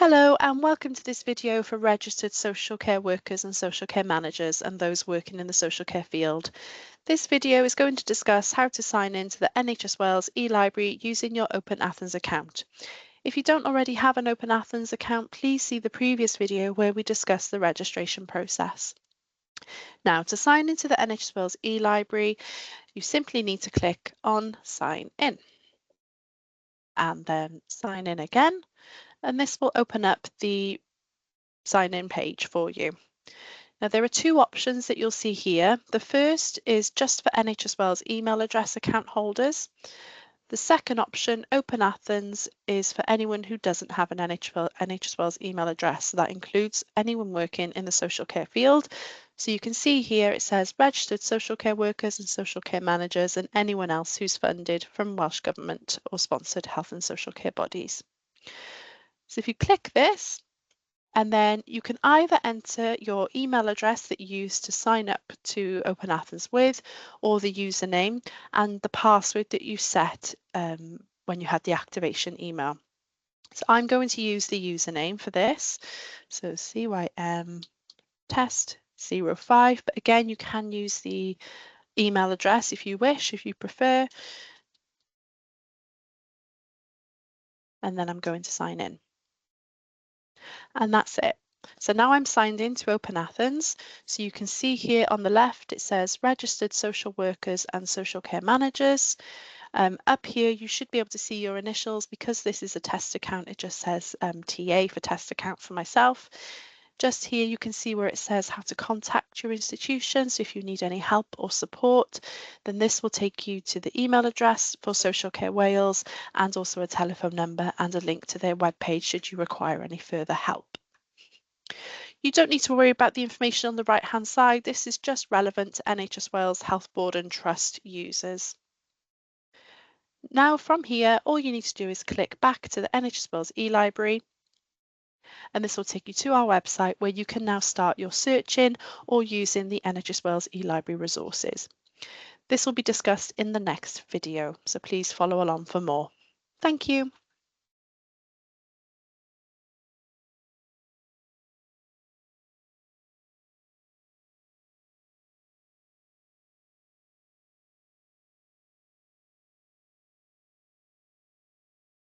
Hello and welcome to this video for registered social care workers and social care managers and those working in the social care field. This video is going to discuss how to sign in to the NHS Wales e-library using your Open Athens account. If you don't already have an Open Athens account, please see the previous video where we discuss the registration process. Now, to sign into the NHS Wales e-library, you simply need to click on Sign In and then sign in again. And this will open up the sign in page for you. Now there are two options that you'll see here. The first is just for NHS Wales email address account holders. The second option, Open Athens, is for anyone who doesn't have an NHS Wales email address. So that includes anyone working in the social care field. So you can see here it says registered social care workers and social care managers and anyone else who's funded from Welsh Government or sponsored health and social care bodies. So if you click this, and then you can either enter your email address that you used to sign up to Open Athens with, or the username and the password that you set when you had the activation email. So I'm going to use the username for this. So CYM test 05, but again, you can use the email address if you wish, if you prefer. And then I'm going to sign in. And that's it. So now I'm signed in to Open Athens. So you can see here on the left, it says registered social workers and social care managers. Up here, you should be able to see your initials. Because this is a test account, it just says TA for test account for myself. Just here, you can see where it says how to contact your institution. So if you need any help or support, then this will take you to the email address for Social Care Wales and also a telephone number and a link to their webpage should you require any further help. You don't need to worry about the information on the right hand side. This is just relevant to NHS Wales Health Board and Trust users. Now from here, all you need to do is click back to the NHS Wales e-library, and this will take you to our website where you can now start your searching or using the NHS Wales e-library resources. This will be discussed in the next video, so please follow along for more. Thank you.